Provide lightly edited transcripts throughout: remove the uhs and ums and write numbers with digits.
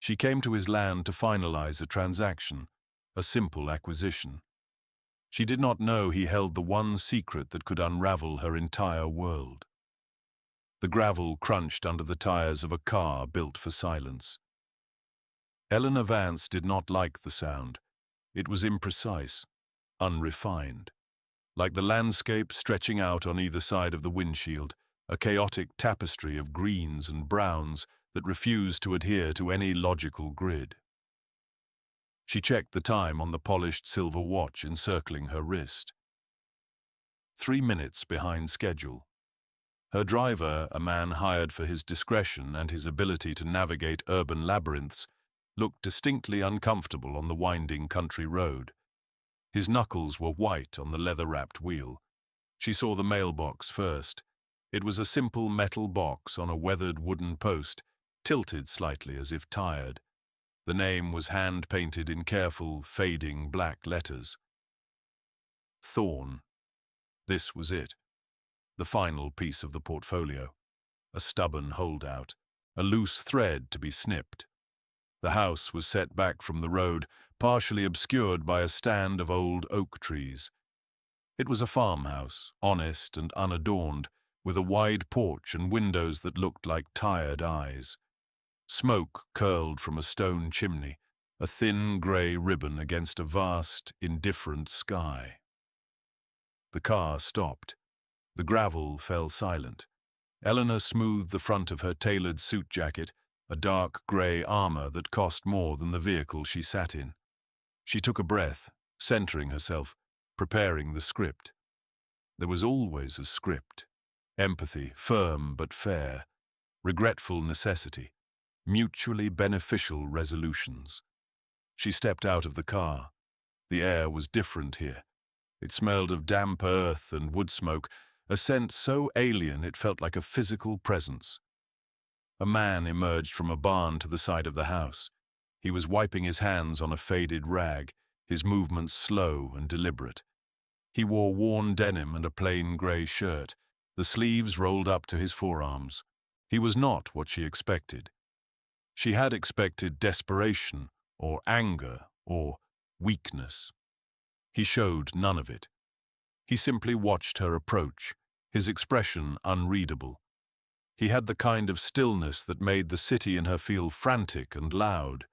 She came to his land to finalize a transaction, a simple acquisition. She did not know he held the one secret that could unravel her entire world. The gravel crunched under the tires of a car built for silence. Eleanor Vance did not like the sound. It was imprecise, unrefined. Like the landscape stretching out on either side of the windshield, a chaotic tapestry of greens and browns that refused to adhere to any logical grid. She checked the time on the polished silver watch encircling her wrist. 3 minutes behind schedule. Her driver, a man hired for his discretion and his ability to navigate urban labyrinths, looked distinctly uncomfortable on the winding country road. His knuckles were white on the leather-wrapped wheel. She saw the mailbox first. It was a simple metal box on a weathered wooden post, tilted slightly as if tired. The name was hand-painted in careful, fading black letters. Thorne. This was it. The final piece of the portfolio. A stubborn holdout. A loose thread to be snipped. The house was set back from the road, partially obscured by a stand of old oak trees. It was a farmhouse, honest and unadorned, with a wide porch and windows that looked like tired eyes. Smoke curled from a stone chimney, a thin grey ribbon against a vast, indifferent sky. The car stopped. The gravel fell silent. Eleanor smoothed the front of her tailored suit jacket, a dark grey armour that cost more than the vehicle she sat in. She took a breath, centering herself, preparing the script. There was always a script. Empathy, firm but fair. Regretful necessity. Mutually beneficial resolutions. She stepped out of the car. The air was different here. It smelled of damp earth and wood smoke, a scent so alien it felt like a physical presence. A man emerged from a barn to the side of the house. He was wiping his hands on a faded rag, his movements slow and deliberate. He wore worn denim and a plain grey shirt, the sleeves rolled up to his forearms. He was not what she expected. She had expected desperation, or anger, or weakness. He showed none of it. He simply watched her approach, his expression unreadable. He had the kind of stillness that made the city in her feel frantic and loud.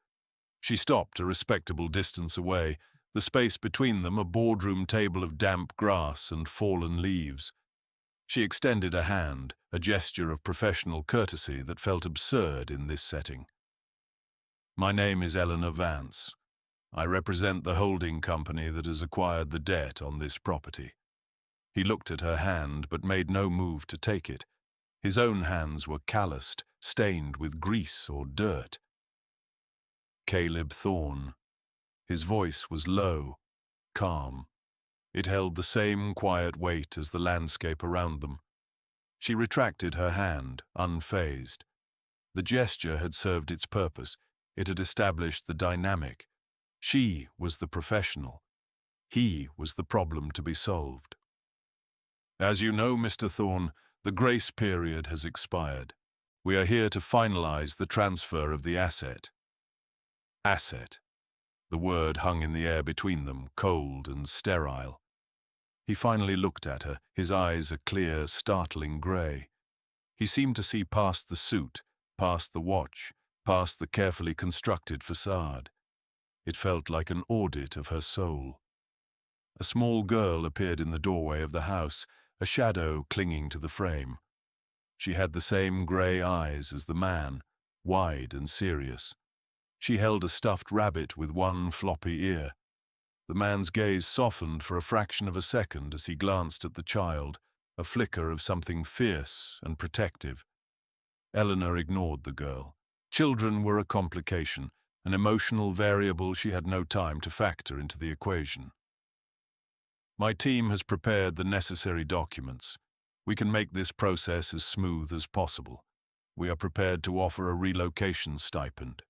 She stopped a respectable distance away, the space between them a boardroom table of damp grass and fallen leaves. She extended a hand, a gesture of professional courtesy that felt absurd in this setting. "My name is Eleanor Vance. I represent the holding company that has acquired the debt on this property." He looked at her hand but made no move to take it. His own hands were calloused, stained with grease or dirt. Caleb Thorne. His voice was low, calm. It held the same quiet weight as the landscape around them. She retracted her hand, unfazed. The gesture had served its purpose. It had established the dynamic. She was the professional. He was the problem to be solved. "As you know, Mr. Thorne, the grace period has expired. We are here to finalize the transfer of the asset." Asset. The word hung in the air between them, cold and sterile. He finally looked at her, his eyes a clear, startling grey. He seemed to see past the suit, past the watch, past the carefully constructed facade. It felt like an audit of her soul. A small girl appeared in the doorway of the house, a shadow clinging to the frame. She had the same grey eyes as the man, wide and serious. She held a stuffed rabbit with one floppy ear. The man's gaze softened for a fraction of a second as he glanced at the child, a flicker of something fierce and protective. Eleanor ignored the girl. Children were a complication, an emotional variable she had no time to factor into the equation. "My team has prepared the necessary documents. We can make this process as smooth as possible. We are prepared to offer a relocation stipend."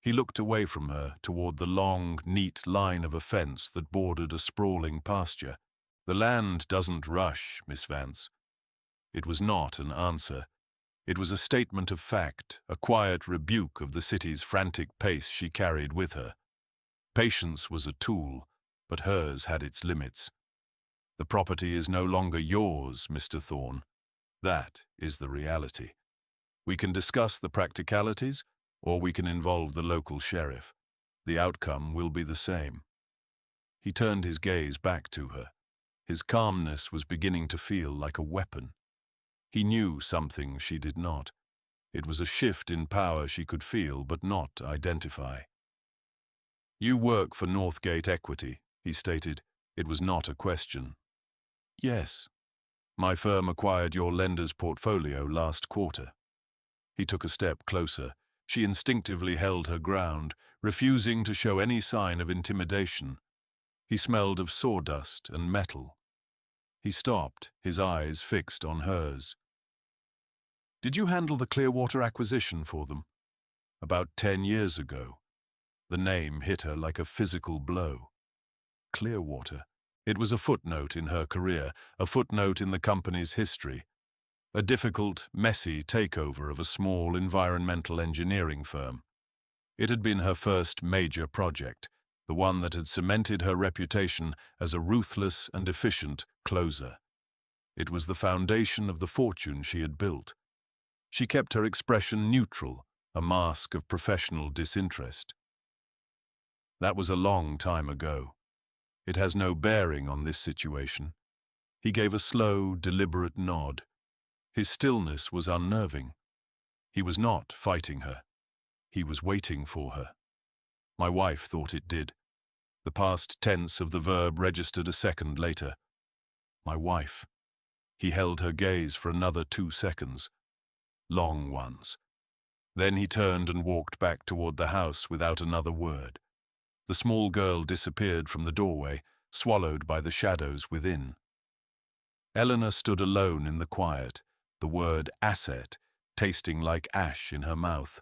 He looked away from her toward the long, neat line of a fence that bordered a sprawling pasture. "The land doesn't rush, Miss Vance." It was not an answer. It was a statement of fact, a quiet rebuke of the city's frantic pace she carried with her. Patience was a tool, but hers had its limits. The property is no longer yours, Mr. Thorne. That is the reality. We can discuss the practicalities, or we can involve the local sheriff. The outcome will be the same. He turned his gaze back to her. His calmness was beginning to feel like a weapon. He knew something she did not. It was a shift in power she could feel but not identify. "You work for Northgate Equity," he stated. It was not a question. "Yes. My firm acquired your lender's portfolio last quarter." He took a step closer. She instinctively held her ground, refusing to show any sign of intimidation. He smelled of sawdust and metal. He stopped, his eyes fixed on hers. "Did you handle the Clearwater acquisition for them?" "About 10 years ago." The name hit her like a physical blow. Clearwater. It was a footnote in her career, a footnote in the company's history. A difficult, messy takeover of a small environmental engineering firm. It had been her first major project, the one that had cemented her reputation as a ruthless and efficient closer. It was the foundation of the fortune she had built. She kept her expression neutral, a mask of professional disinterest. "That was a long time ago. It has no bearing on this situation." He gave a slow, deliberate nod. His stillness was unnerving. He was not fighting her. He was waiting for her. My wife thought it did. The past tense of the verb registered a second later. My wife. He held her gaze for another 2 seconds. Long ones. Then he turned and walked back toward the house without another word. The small girl disappeared from the doorway, swallowed by the shadows within. Eleanor stood alone in the quiet, the word asset tasting like ash in her mouth.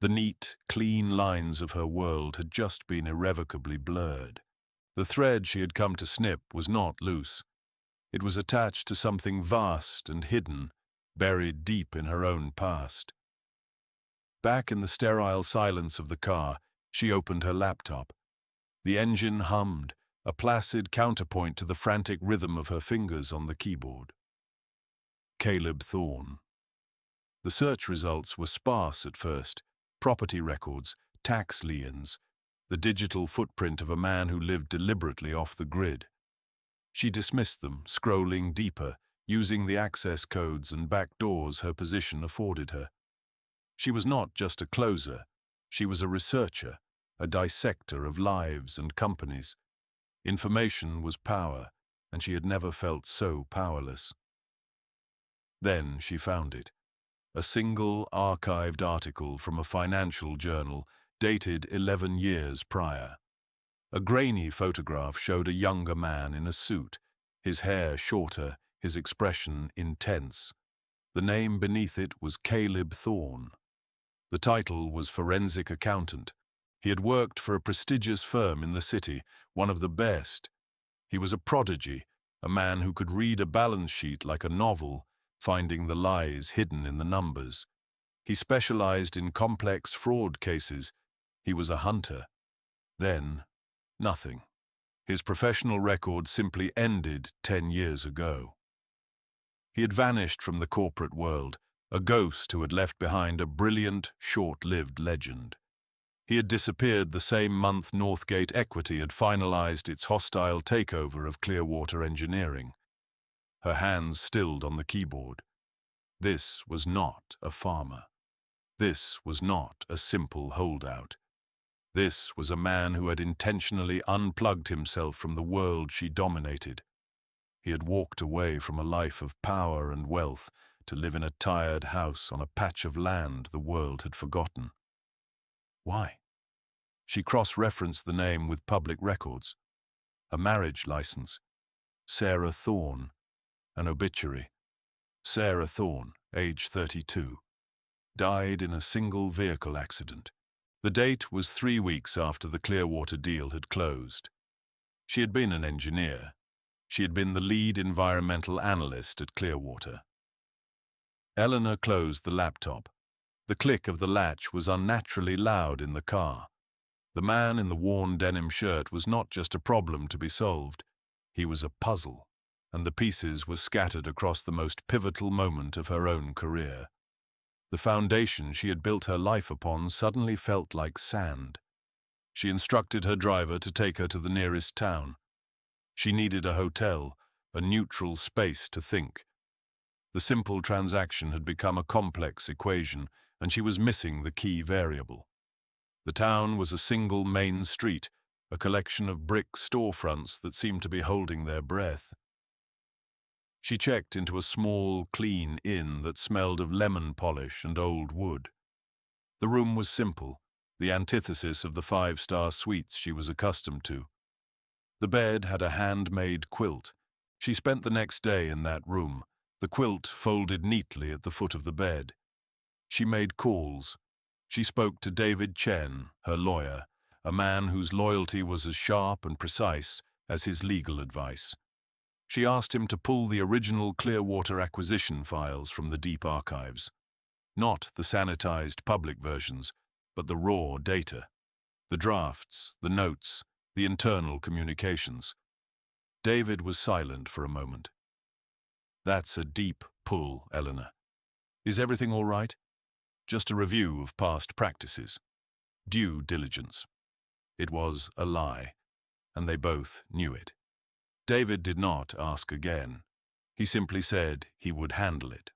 The neat, clean lines of her world had just been irrevocably blurred. The thread she had come to snip was not loose. It was attached to something vast and hidden, buried deep in her own past. Back in the sterile silence of the car, she opened her laptop. The engine hummed, a placid counterpoint to the frantic rhythm of her fingers on the keyboard. Caleb Thorne. The search results were sparse at first. Property records, tax liens, the digital footprint of a man who lived deliberately off the grid. She dismissed them, scrolling deeper, using the access codes and back doors her position afforded her. She was not just a closer. She was a researcher, a dissector of lives and companies. Information was power, and she had never felt so powerless. Then she found it. A single archived article from a financial journal dated 11 years prior. A grainy photograph showed a younger man in a suit, his hair shorter, his expression intense. The name beneath it was Caleb Thorne. The title was forensic accountant. He had worked for a prestigious firm in the city, one of the best. He was a prodigy, a man who could read a balance sheet like a novel, finding the lies hidden in the numbers. He specialized in complex fraud cases. He was a hunter. Then, nothing. His professional record simply ended 10 years ago. He had vanished from the corporate world, a ghost who had left behind a brilliant, short-lived legend. He had disappeared the same month Northgate Equity had finalized its hostile takeover of Clearwater Engineering. Her hands stilled on the keyboard. This was not a farmer. This was not a simple holdout. This was a man who had intentionally unplugged himself from the world she dominated. He had walked away from a life of power and wealth to live in a tired house on a patch of land the world had forgotten. Why? She cross-referenced the name with public records. A marriage license. Sarah Thorne. An obituary. Sarah Thorne, age 32. Died in a single vehicle accident. The date was 3 weeks after the Clearwater deal had closed. She had been an engineer. She had been the lead environmental analyst at Clearwater. Eleanor closed the laptop. The click of the latch was unnaturally loud in the car. The man in the worn denim shirt was not just a problem to be solved. He was a puzzle, and the pieces were scattered across the most pivotal moment of her own career. The foundation she had built her life upon suddenly felt like sand. She instructed her driver to take her to the nearest town. She needed a hotel, a neutral space to think. The simple transaction had become a complex equation, and she was missing the key variable. The town was a single main street, a collection of brick storefronts that seemed to be holding their breath. She checked into a small, clean inn that smelled of lemon polish and old wood. The room was simple, the antithesis of the five-star suites she was accustomed to. The bed had a handmade quilt. She spent the next day in that room, the quilt folded neatly at the foot of the bed. She made calls. She spoke to David Chen, her lawyer, a man whose loyalty was as sharp and precise as his legal advice. She asked him to pull the original Clearwater acquisition files from the deep archives. Not the sanitized public versions, but the raw data. The drafts, the notes, the internal communications. David was silent for a moment. "That's a deep pull, Eleanor. Is everything all right? Just a review of past practices. Due diligence." It was a lie, and they both knew it. David did not ask again. He simply said he would handle it.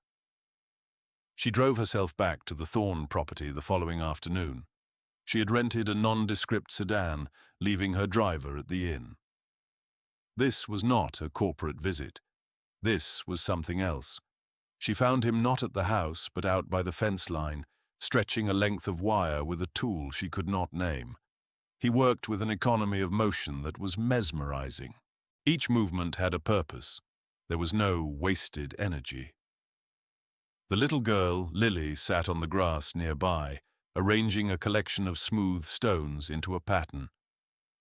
She drove herself back to the Thorne property the following afternoon. She had rented a nondescript sedan, leaving her driver at the inn. This was not a corporate visit. This was something else. She found him not at the house, but out by the fence line, stretching a length of wire with a tool she could not name. He worked with an economy of motion that was mesmerizing. Each movement had a purpose. There was no wasted energy. The little girl, Lily, sat on the grass nearby, arranging a collection of smooth stones into a pattern.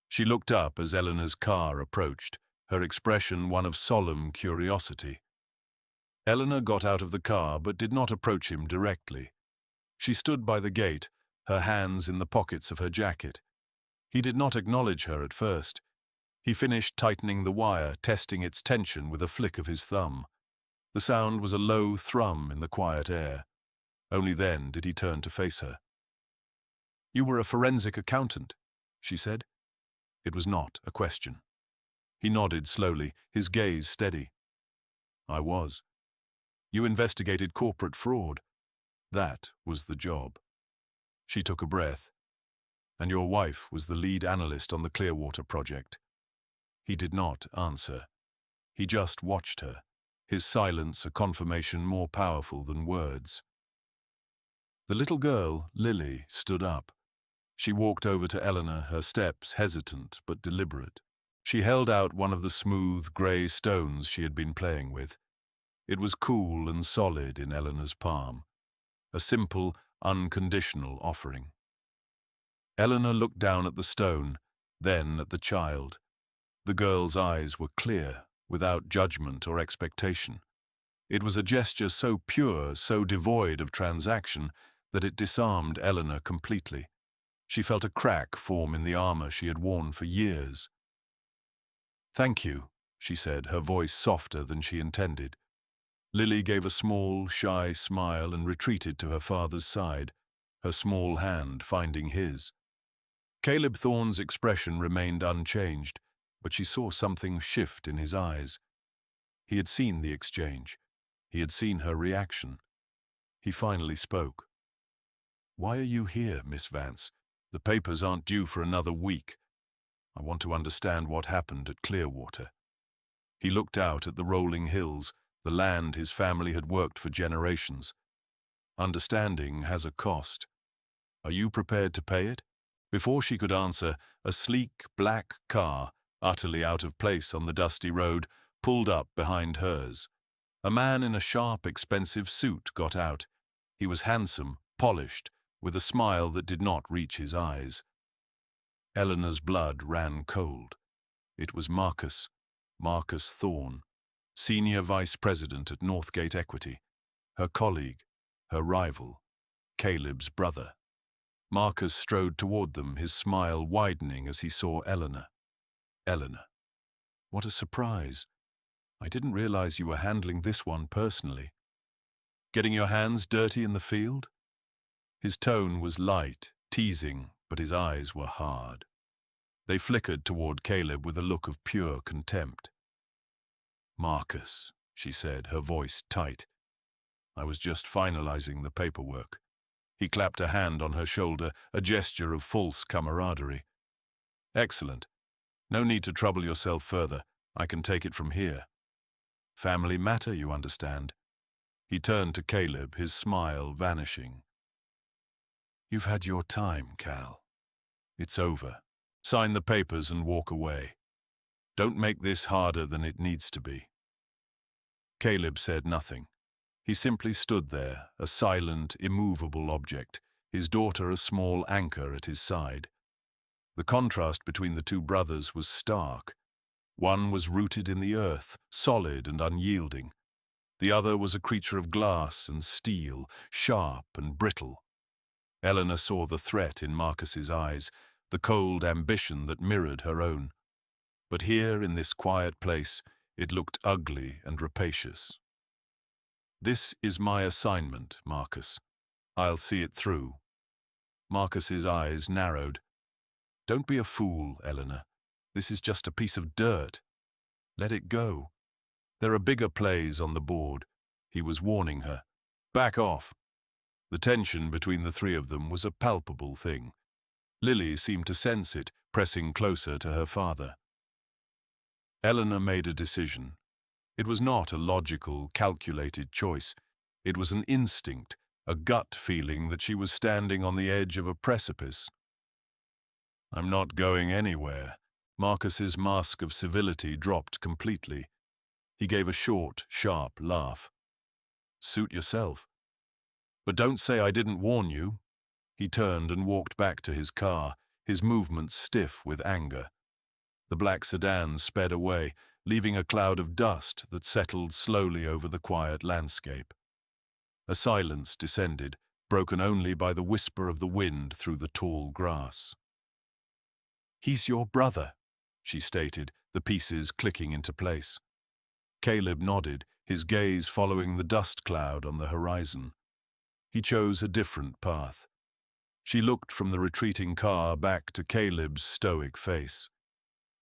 She looked up as Eleanor's car approached, her expression one of solemn curiosity. Eleanor got out of the car but did not approach him directly. She stood by the gate, her hands in the pockets of her jacket. He did not acknowledge her at first. He finished tightening the wire, testing its tension with a flick of his thumb. The sound was a low thrum in the quiet air. Only then did he turn to face her. "You were a forensic accountant," she said. It was not a question. He nodded slowly, his gaze steady. "I was. You investigated corporate fraud. That was the job." She took a breath. "And your wife was the lead analyst on the Clearwater project." He did not answer. He just watched her, his silence a confirmation more powerful than words. The little girl, Lily, stood up. She walked over to Eleanor, her steps hesitant but deliberate. She held out one of the smooth, grey stones she had been playing with. It was cool and solid in Eleanor's palm. A simple, unconditional offering. Eleanor looked down at the stone, then at the child. The girl's eyes were clear, without judgment or expectation. It was a gesture so pure, so devoid of transaction, that it disarmed Eleanor completely. She felt a crack form in the armor she had worn for years. "Thank you," she said, her voice softer than she intended. Lily gave a small, shy smile and retreated to her father's side, her small hand finding his. Caleb Thorne's expression remained unchanged, but she saw something shift in his eyes. He had seen the exchange. He had seen her reaction. He finally spoke. "Why are you here, Miss Vance? The papers aren't due for another week. I want to understand what happened at Clearwater." He looked out at the rolling hills, the land his family had worked for generations. "Understanding has a cost. Are you prepared to pay it?" Before she could answer, a sleek, black car, utterly out of place on the dusty road, pulled up behind hers. A man in a sharp, expensive suit got out. He was handsome, polished, with a smile that did not reach his eyes. Eleanor's blood ran cold. It was Marcus Thorne, Senior Vice President at Northgate Equity. her colleague, her rival, Caleb's brother. Marcus strode toward them, his smile widening as he saw Eleanor. Eleanor. What a surprise. I didn't realize you were handling this one personally. Getting your hands dirty in the field? His tone was light, teasing, but his eyes were hard. They flickered toward Caleb with a look of pure contempt. Marcus, she said, her voice tight. I was just finalizing the paperwork. He clapped a hand on her shoulder, a gesture of false camaraderie. Excellent. No need to trouble yourself further. I can take it from here. Family matter, you understand. He turned to Caleb, his smile vanishing. You've had your time, Cal. It's over. Sign the papers and walk away. Don't make this harder than it needs to be. Caleb said nothing. He simply stood there, a silent, immovable object, his daughter a small anchor at his side. The contrast between the two brothers was stark. One was rooted in the earth, solid and unyielding. The other was a creature of glass and steel, sharp and brittle. Eleanor saw the threat in Marcus's eyes, the cold ambition that mirrored her own. But here, in this quiet place, it looked ugly and rapacious. This is my assignment, Marcus. I'll see it through. Marcus's eyes narrowed. Don't be a fool, Eleanor. This is just a piece of dirt. Let it go. There are bigger plays on the board. He was warning her. Back off. The tension between the three of them was a palpable thing. Lily seemed to sense it, pressing closer to her father. Eleanor made a decision. It was not a logical, calculated choice. It was an instinct, a gut feeling that she was standing on the edge of a precipice. I'm not going anywhere. Marcus's mask of civility dropped completely. He gave a short, sharp laugh. Suit yourself. But don't say I didn't warn you. He turned and walked back to his car, his movements stiff with anger. The black sedan sped away, leaving a cloud of dust that settled slowly over the quiet landscape. A silence descended, broken only by the whisper of the wind through the tall grass. He's your brother, she stated, the pieces clicking into place. Caleb nodded, his gaze following the dust cloud on the horizon. He chose a different path. She looked from the retreating car back to Caleb's stoic face.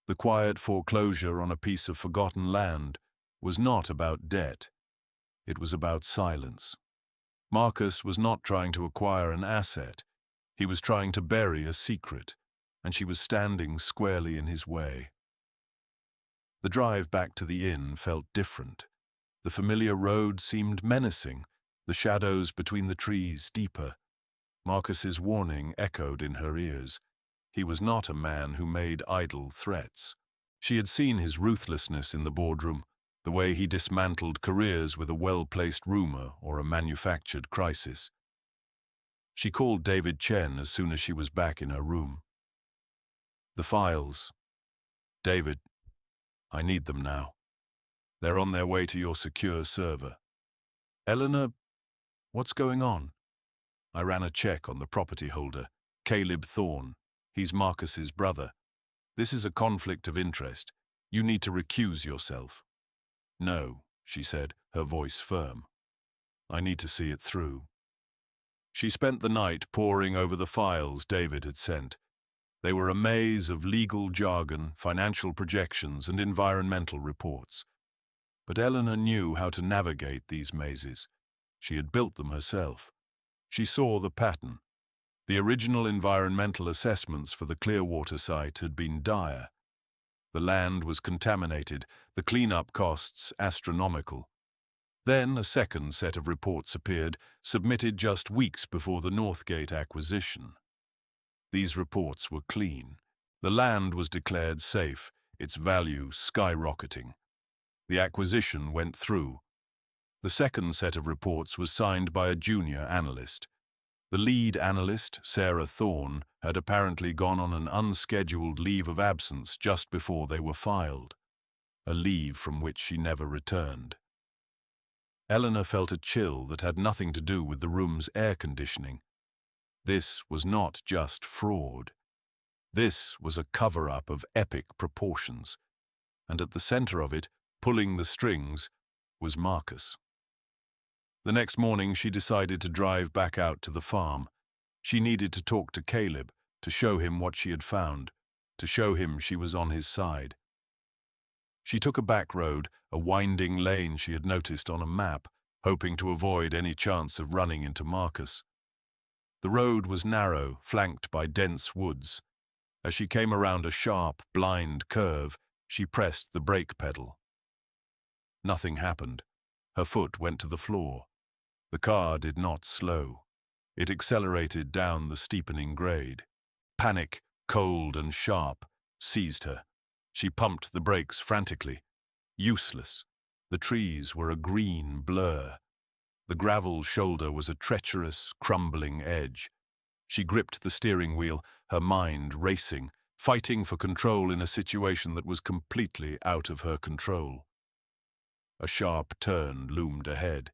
The quiet foreclosure on a piece of forgotten land was not about debt. It was about silence. Marcus was not trying to acquire an asset. He was trying to bury a secret, and she was standing squarely in his way. The drive back to the inn felt different. The familiar road seemed menacing, the shadows between the trees deeper. Marcus's warning echoed in her ears. He was not a man who made idle threats. She had seen his ruthlessness in the boardroom, the way he dismantled careers with a well-placed rumor or a manufactured crisis. She called David Chen as soon as she was back in her room. The files. David, I need them now. They're on their way to your secure server. Eleanor, what's going on? I ran a check on the property holder, Caleb Thorne. He's Marcus's brother. This is a conflict of interest. You need to recuse yourself. No, she said, her voice firm. I need to see it through. She spent the night poring over the files David had sent. They were a maze of legal jargon, financial projections, and environmental reports. But Eleanor knew how to navigate these mazes. She had built them herself. She saw the pattern. The original environmental assessments for the Clearwater site had been dire. The land was contaminated, the cleanup costs astronomical. Then a second set of reports appeared, submitted just weeks before the Northgate acquisition. These reports were clean. The land was declared safe, its value skyrocketing. The acquisition went through. The second set of reports was signed by a junior analyst. The lead analyst, Sarah Thorne, had apparently gone on an unscheduled leave of absence just before they were filed, a leave from which she never returned. Eleanor felt a chill that had nothing to do with the room's air conditioning. This was not just fraud. This was a cover-up of epic proportions, and at the center of it, pulling the strings, was Marcus. The next morning she decided to drive back out to the farm. She needed to talk to Caleb, to show him what she had found, to show him she was on his side. She took a back road, a winding lane she had noticed on a map, hoping to avoid any chance of running into Marcus. The road was narrow, flanked by dense woods. As she came around a sharp, blind curve, she pressed the brake pedal. Nothing happened. Her foot went to the floor. The car did not slow. It accelerated down the steepening grade. Panic, cold and sharp, seized her. She pumped the brakes frantically. Useless. The trees were a green blur. The gravel shoulder was a treacherous, crumbling edge. She gripped the steering wheel, her mind racing, fighting for control in a situation that was completely out of her control. A sharp turn loomed ahead.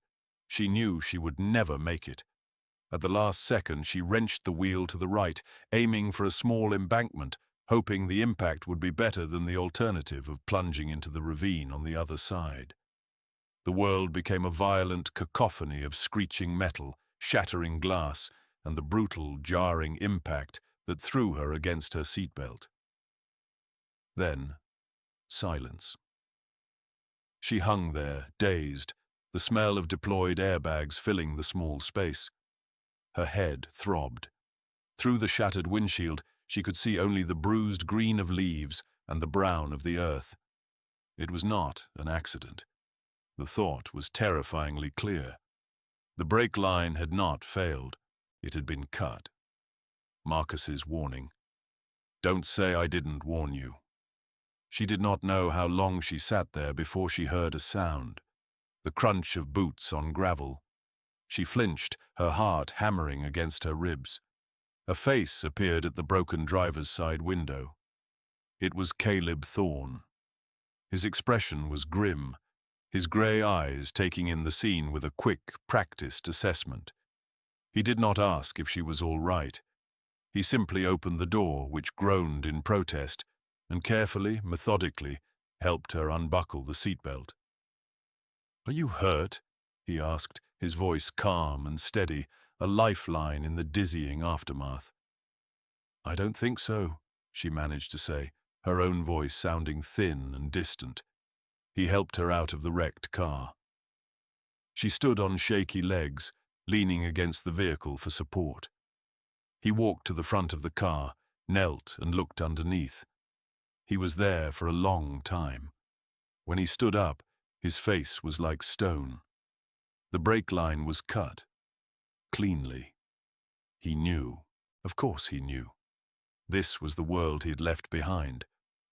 She knew she would never make it. At the last second, she wrenched the wheel to the right, aiming for a small embankment, hoping the impact would be better than the alternative of plunging into the ravine on the other side. The world became a violent cacophony of screeching metal, shattering glass, and the brutal, jarring impact that threw her against her seatbelt. Then, silence. She hung there, dazed, the smell of deployed airbags filling the small space. Her head throbbed. Through the shattered windshield, she could see only the bruised green of leaves and the brown of the earth. It was not an accident. The thought was terrifyingly clear. The brake line had not failed. It had been cut. Marcus's warning. "Don't say I didn't warn you." She did not know how long she sat there before she heard a sound. The crunch of boots on gravel. She flinched, her heart hammering against her ribs. A face appeared at the broken driver's side window. It was Caleb Thorne. His expression was grim, his grey eyes taking in the scene with a quick, practiced assessment. He did not ask if she was all right. He simply opened the door, which groaned in protest, and carefully, methodically, helped her unbuckle the seatbelt. "Are you hurt?" he asked, his voice calm and steady, a lifeline in the dizzying aftermath. "I don't think so," she managed to say, her own voice sounding thin and distant. He helped her out of the wrecked car. She stood on shaky legs, leaning against the vehicle for support. He walked to the front of the car, knelt and looked underneath. He was there for a long time. When he stood up, his face was like stone. The brake line was cut. Cleanly. He knew. Of course he knew. This was the world he had left behind,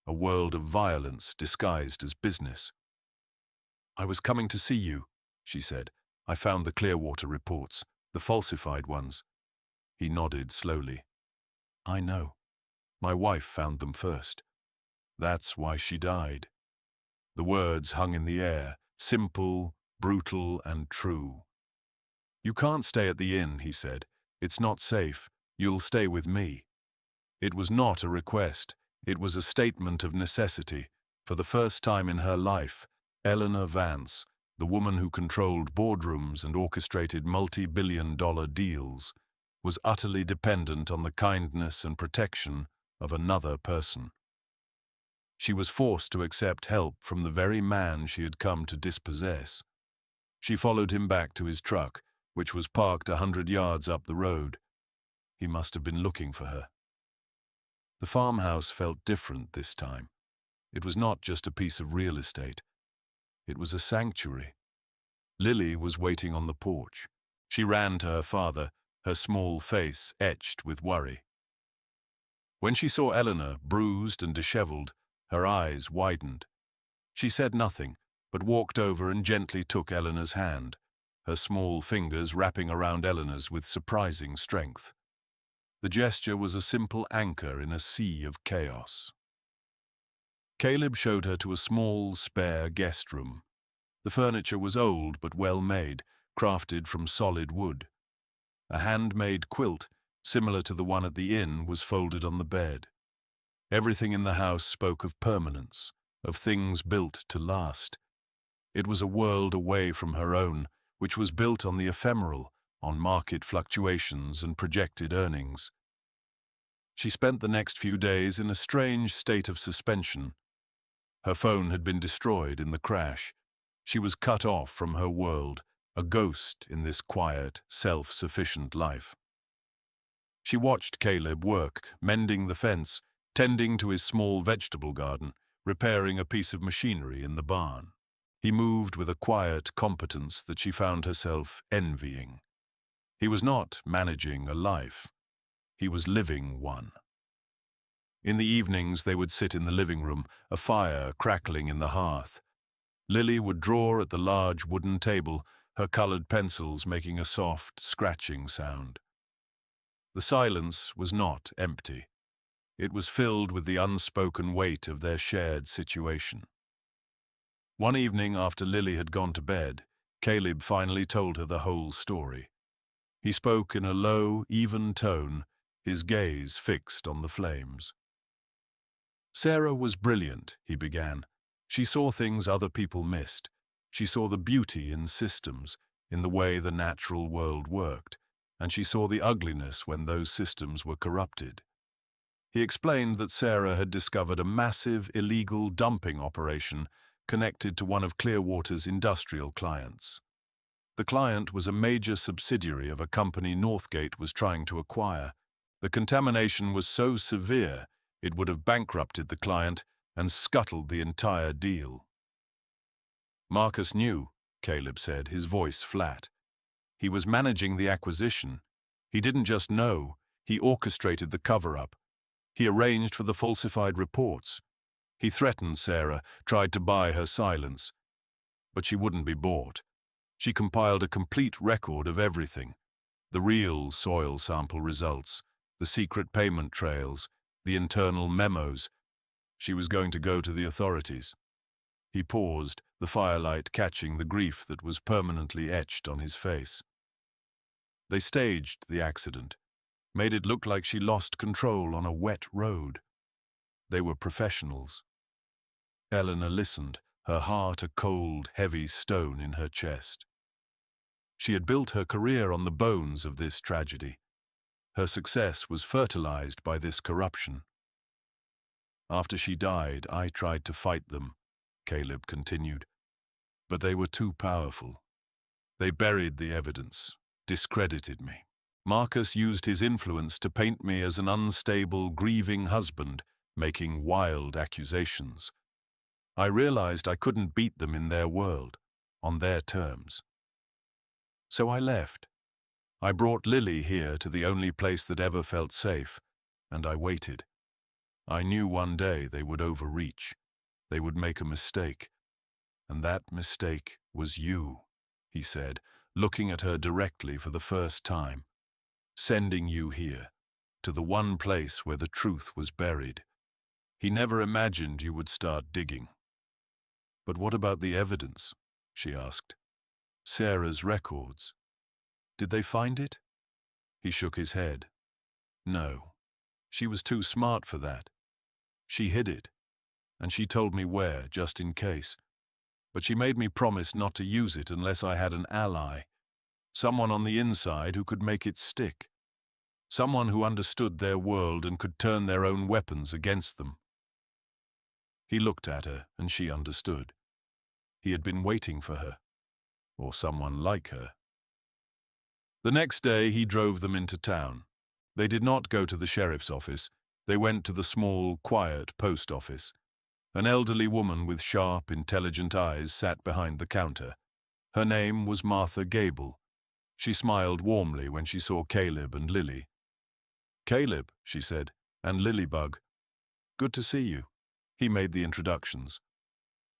a world of violence disguised as business. "I was coming to see you," she said. "I found the Clearwater reports, the falsified ones." He nodded slowly. "I know. My wife found them first. That's why she died." The words hung in the air, simple, brutal, and true. "You can't stay at the inn," he said. "It's not safe. You'll stay with me." It was not a request. It was a statement of necessity. For the first time in her life, Eleanor Vance, the woman who controlled boardrooms and orchestrated multi-billion-dollar deals, was utterly dependent on the kindness and protection of another person. She was forced to accept help from the very man she had come to dispossess. She followed him back to his truck, which was parked 100 yards up the road. He must have been looking for her. The farmhouse felt different this time. It was not just a piece of real estate. It was a sanctuary. Lily was waiting on the porch. She ran to her father, her small face etched with worry. When she saw Eleanor, bruised and disheveled, her eyes widened. She said nothing, but walked over and gently took Eleanor's hand, her small fingers wrapping around Eleanor's with surprising strength. The gesture was a simple anchor in a sea of chaos. Caleb showed her to a small, spare guest room. The furniture was old but well made, crafted from solid wood. A handmade quilt, similar to the one at the inn, was folded on the bed. Everything in the house spoke of permanence, of things built to last. It was a world away from her own, which was built on the ephemeral, on market fluctuations and projected earnings. She spent the next few days in a strange state of suspension. Her phone had been destroyed in the crash. She was cut off from her world, a ghost in this quiet, self-sufficient life. She watched Caleb work, mending the fence, tending to his small vegetable garden, repairing a piece of machinery in the barn. He moved with a quiet competence that she found herself envying. He was not managing a life. He was living one. In the evenings they would sit in the living room, a fire crackling in the hearth. Lily would draw at the large wooden table, her colored pencils making a soft, scratching sound. The silence was not empty. It was filled with the unspoken weight of their shared situation. One evening after Lily had gone to bed, Caleb finally told her the whole story. He spoke in a low, even tone, his gaze fixed on the flames. Sarah was brilliant, he began. She saw things other people missed. She saw the beauty in systems, in the way the natural world worked, and she saw the ugliness when those systems were corrupted. He explained that Sarah had discovered a massive, illegal dumping operation connected to one of Clearwater's industrial clients. The client was a major subsidiary of a company Northgate was trying to acquire. The contamination was so severe it would have bankrupted the client and scuttled the entire deal. Marcus knew, Caleb said, his voice flat. He was managing the acquisition. He didn't just know, he orchestrated the cover-up. He arranged for the falsified reports. He threatened Sarah, tried to buy her silence. But she wouldn't be bought. She compiled a complete record of everything. The real soil sample results, the secret payment trails, the internal memos. She was going to go to the authorities. He paused, the firelight catching the grief that was permanently etched on his face. They staged the accident, made it look like she lost control on a wet road. They were professionals. Eleanor listened, her heart a cold, heavy stone in her chest. She had built her career on the bones of this tragedy. Her success was fertilized by this corruption. After she died, I tried to fight them, Caleb continued. But they were too powerful. They buried the evidence, discredited me. Marcus used his influence to paint me as an unstable, grieving husband, making wild accusations. I realized I couldn't beat them in their world, on their terms. So I left. I brought Lily here to the only place that ever felt safe, and I waited. I knew one day they would overreach. They would make a mistake. And that mistake was you, he said, looking at her directly for the first time. Sending you here, to the one place where the truth was buried. He never imagined you would start digging. But what about the evidence? She asked. Sarah's records. Did they find it? He shook his head. No. She was too smart for that. She hid it, and she told me where, just in case. But she made me promise not to use it unless I had an ally, someone on the inside who could make it stick, someone who understood their world and could turn their own weapons against them. He looked at her, and she understood. He had been waiting for her, or someone like her. The next day he drove them into town. They did not go to the sheriff's office. They went to the small, quiet post office. An elderly woman with sharp, intelligent eyes sat behind the counter. Her name was Martha Gable. She smiled warmly when she saw Caleb and Lily. Caleb, she said, and Lilybug. Good to see you. He made the introductions.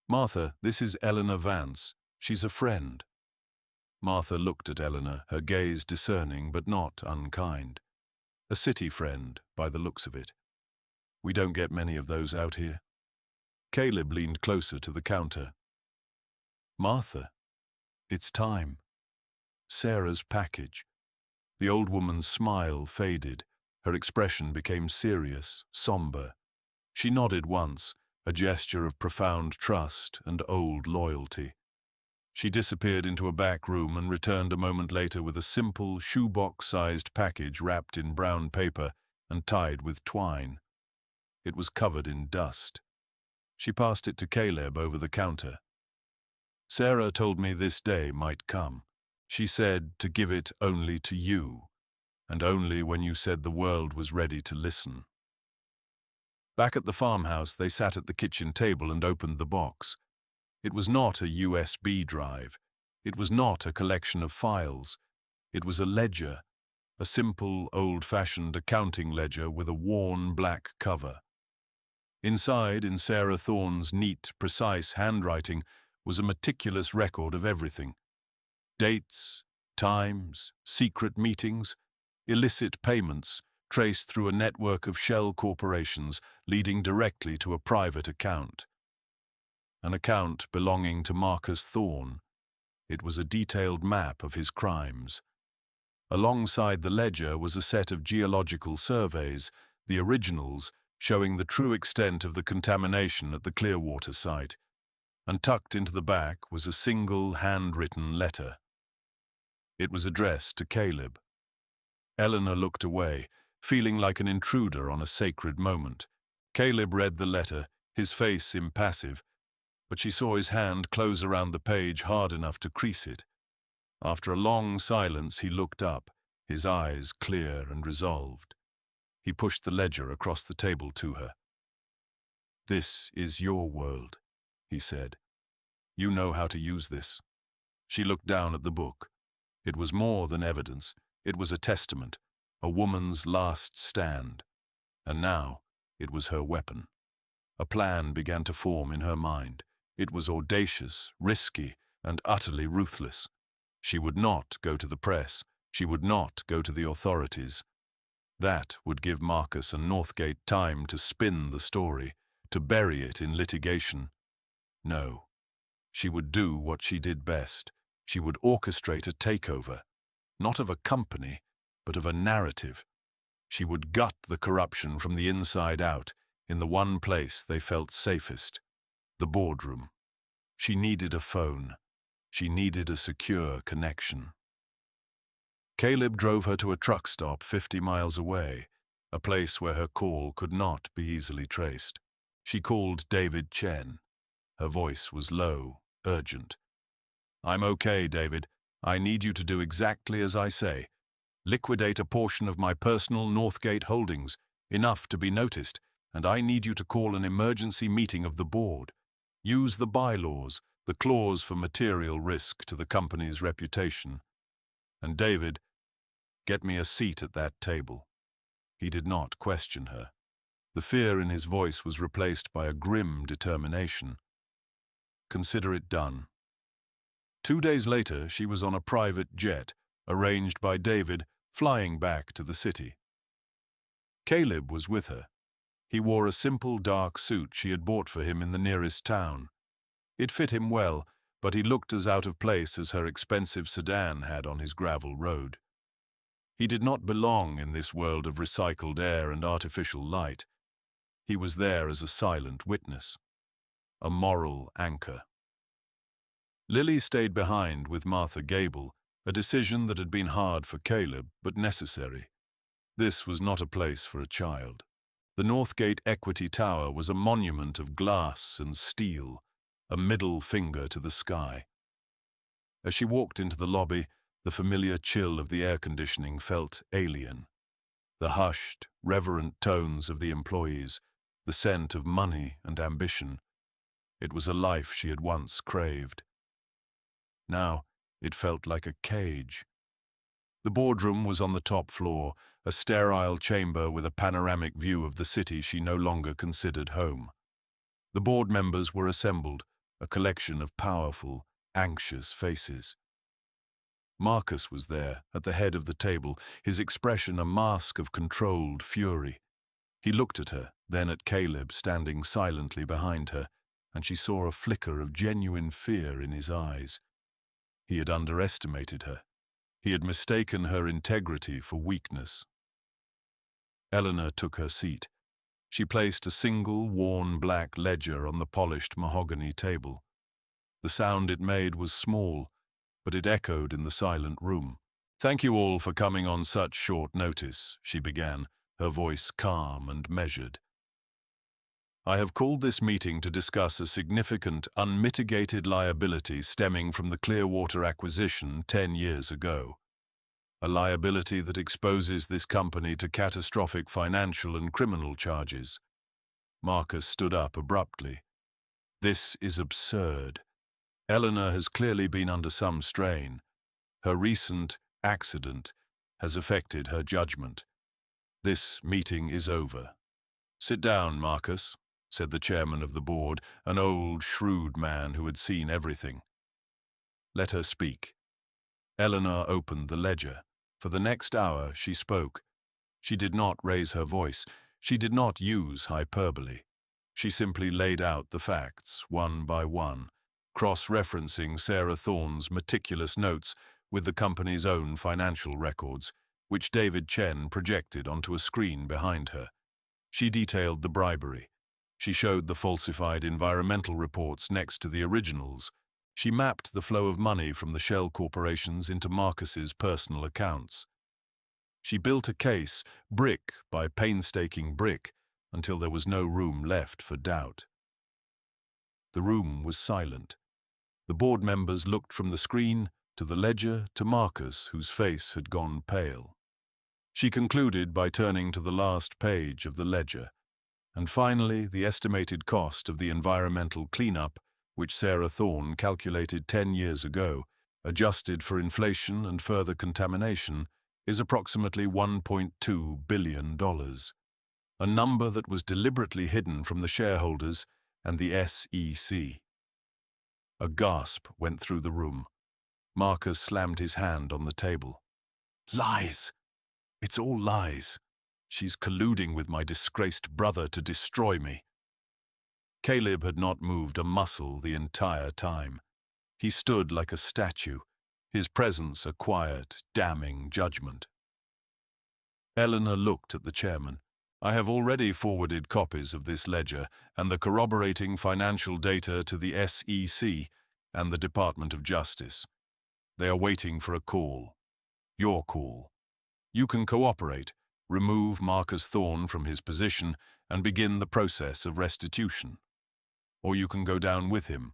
Martha, this is Eleanor Vance. She's a friend. Martha looked at Eleanor, her gaze discerning but not unkind. A city friend, by the looks of it. We don't get many of those out here. Caleb leaned closer to the counter. "Martha, it's time." Sarah's package. The old woman's smile faded. Her expression became serious, somber. She nodded once, a gesture of profound trust and old loyalty. She disappeared into a back room and returned a moment later with a simple, shoebox-sized package wrapped in brown paper and tied with twine. It was covered in dust. She passed it to Caleb over the counter. "Sarah told me this day might come. She said to give it only to you, and only when you said the world was ready to listen." Back at the farmhouse, they sat at the kitchen table and opened the box. It was not a USB drive. It was not a collection of files. It was a ledger, a simple, old-fashioned accounting ledger with a worn black cover. Inside, in Sarah Thorne's neat, precise handwriting, was a meticulous record of everything. Dates, times, secret meetings, illicit payments, traced through a network of shell corporations leading directly to a private account. An account belonging to Marcus Thorne. It was a detailed map of his crimes. Alongside the ledger was a set of geological surveys, the originals showing the true extent of the contamination at the Clearwater site, and tucked into the back was a single handwritten letter. It was addressed to Caleb. Eleanor looked away, feeling like an intruder on a sacred moment. Caleb read the letter, his face impassive, but she saw his hand close around the page hard enough to crease it. After a long silence, he looked up, his eyes clear and resolved. He pushed the ledger across the table to her. "This is your world," he said. "You know how to use this." She looked down at the book. It was more than evidence. It was a testament, a woman's last stand. And now it was her weapon. A plan began to form in her mind. It was audacious, risky, and utterly ruthless. She would not go to the press. She would not go to the authorities. That would give Marcus and Northgate time to spin the story, to bury it in litigation. No. She would do what she did best. She would orchestrate a takeover, not of a company, but of a narrative. She would gut the corruption from the inside out, in the one place they felt safest, the boardroom. She needed a phone. She needed a secure connection. Caleb drove her to a truck stop 50 miles away, a place where her call could not be easily traced. She called David Chen. Her voice was low, urgent. "I'm okay, David. I need you to do exactly as I say. Liquidate a portion of my personal Northgate holdings, enough to be noticed, and I need you to call an emergency meeting of the board. Use the bylaws, the clause for material risk to the company's reputation. And David, get me a seat at that table." He did not question her. The fear in his voice was replaced by a grim determination. "Consider it done." 2 days later, she was on a private jet, arranged by David, flying back to the city. Caleb was with her. He wore a simple dark suit she had bought for him in the nearest town. It fit him well, but he looked as out of place as her expensive sedan had on his gravel road. He did not belong in this world of recycled air and artificial light. He was there as a silent witness, a moral anchor. Lily stayed behind with Martha Gable, a decision that had been hard for Caleb, but necessary. This was not a place for a child. The Northgate Equity Tower was a monument of glass and steel, a middle finger to the sky. As she walked into the lobby, the familiar chill of the air conditioning felt alien. The hushed, reverent tones of the employees, the scent of money and ambition. It was a life she had once craved. Now, it felt like a cage. The boardroom was on the top floor, a sterile chamber with a panoramic view of the city she no longer considered home. The board members were assembled, a collection of powerful, anxious faces. Marcus was there, at the head of the table, his expression a mask of controlled fury. He looked at her, then at Caleb standing silently behind her, and she saw a flicker of genuine fear in his eyes. He had underestimated her. He had mistaken her integrity for weakness. Eleanor took her seat. She placed a single, worn black ledger on the polished mahogany table. The sound it made was small, but it echoed in the silent room. "Thank you all for coming on such short notice," she began, her voice calm and measured. "I have called this meeting to discuss a significant, unmitigated liability stemming from the Clearwater acquisition 10 years ago. A liability that exposes this company to catastrophic financial and criminal charges." Marcus stood up abruptly. "This is absurd. Eleanor has clearly been under some strain. Her recent accident has affected her judgment. This meeting is over." "Sit down, Marcus," said the chairman of the board, an old, shrewd man who had seen everything. "Let her speak." Eleanor opened the ledger. For the next hour she spoke. She did not raise her voice. She did not use hyperbole. She simply laid out the facts, one by one, cross-referencing Sarah Thorne's meticulous notes with the company's own financial records, which David Chen projected onto a screen behind her. She detailed the bribery. She showed the falsified environmental reports next to the originals. She mapped the flow of money from the shell corporations into Marcus's personal accounts. She built a case, brick by painstaking brick, until there was no room left for doubt. The room was silent. The board members looked from the screen to the ledger to Marcus, whose face had gone pale. She concluded by turning to the last page of the ledger, and finally the estimated cost of the environmental cleanup, which Sarah Thorne calculated 10 years ago, adjusted for inflation and further contamination, is approximately $1.2 billion, a number that was deliberately hidden from the shareholders and the SEC. A gasp went through the room. Marcus slammed his hand on the table. "Lies! It's all lies. She's colluding with my disgraced brother to destroy me." Caleb had not moved a muscle the entire time. He stood like a statue, his presence a quiet, damning judgment. Eleanor looked at the chairman. "I have already forwarded copies of this ledger and the corroborating financial data to the SEC and the Department of Justice. They are waiting for a call. Your call. You can cooperate, remove Marcus Thorne from his position, and begin the process of restitution. Or you can go down with him.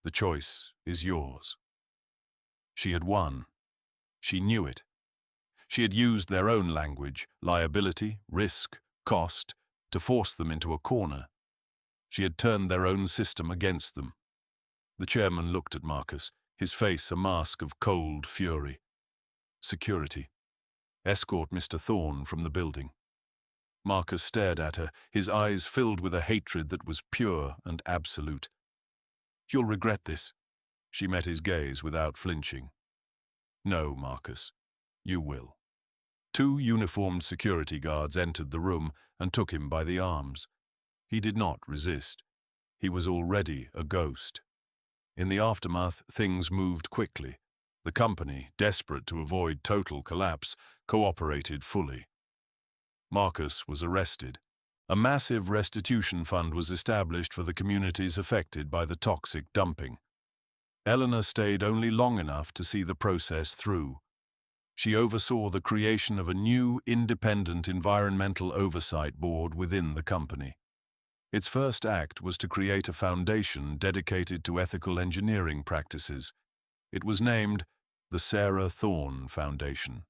The choice is yours." She had won. She knew it. She had used their own language, liability, risk, cost, to force them into a corner. She had turned their own system against them. The chairman looked at Marcus, his face a mask of cold fury. "Security. Escort Mr. Thorne from the building." Marcus stared at her, his eyes filled with a hatred that was pure and absolute. "You'll regret this." She met his gaze without flinching. "No, Marcus, you will." 2 uniformed security guards entered the room and took him by the arms. He did not resist. He was already a ghost. In the aftermath, things moved quickly. The company, desperate to avoid total collapse, cooperated fully. Marcus was arrested. A massive restitution fund was established for the communities affected by the toxic dumping. Eleanor stayed only long enough to see the process through. She oversaw the creation of a new, independent environmental oversight board within the company. Its first act was to create a foundation dedicated to ethical engineering practices. It was named the Sarah Thorne Foundation.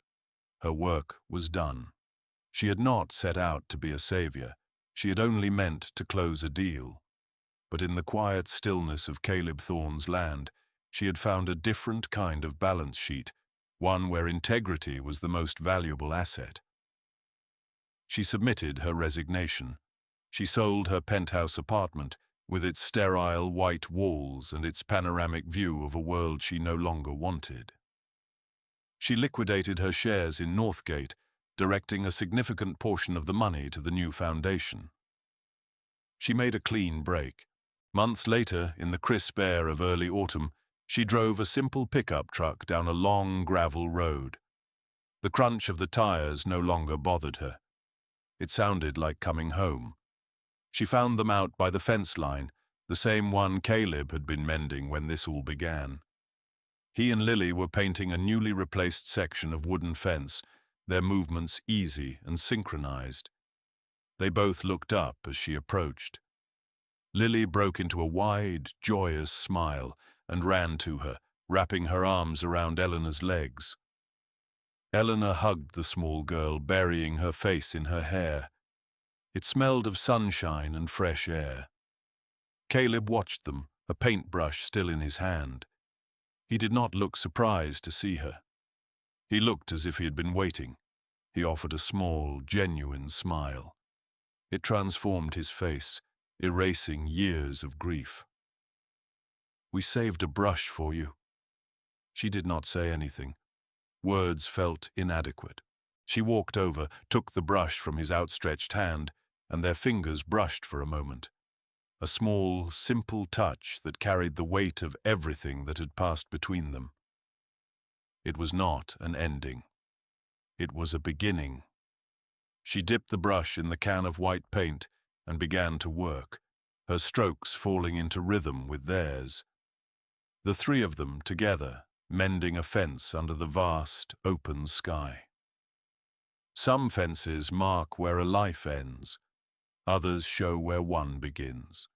Her work was done. She had not set out to be a savior. She had only meant to close a deal. But in the quiet stillness of Caleb Thorne's land, she had found a different kind of balance sheet, one where integrity was the most valuable asset. She submitted her resignation. She sold her penthouse apartment, with its sterile white walls and its panoramic view of a world she no longer wanted. She liquidated her shares in Northgate, directing a significant portion of the money to the new foundation. She made a clean break. Months later, in the crisp air of early autumn, she drove a simple pickup truck down a long gravel road. The crunch of the tires no longer bothered her. It sounded like coming home. She found them out by the fence line, the same one Caleb had been mending when this all began. He and Lily were painting a newly replaced section of wooden fence, their movements easy and synchronized. They both looked up as she approached. Lily broke into a wide, joyous smile and ran to her, wrapping her arms around Eleanor's legs. Eleanor hugged the small girl, burying her face in her hair. It smelled of sunshine and fresh air. Caleb watched them, a paintbrush still in his hand. He did not look surprised to see her. He looked as if he had been waiting. He offered a small, genuine smile. It transformed his face, erasing years of grief. "We saved a brush for you." She did not say anything. Words felt inadequate. She walked over, took the brush from his outstretched hand, and their fingers brushed for a moment. A small, simple touch that carried the weight of everything that had passed between them. It was not an ending. It was a beginning. She dipped the brush in the can of white paint and began to work, her strokes falling into rhythm with theirs. The three of them together, mending a fence under the vast, open sky. Some fences mark where a life ends. Others show where one begins.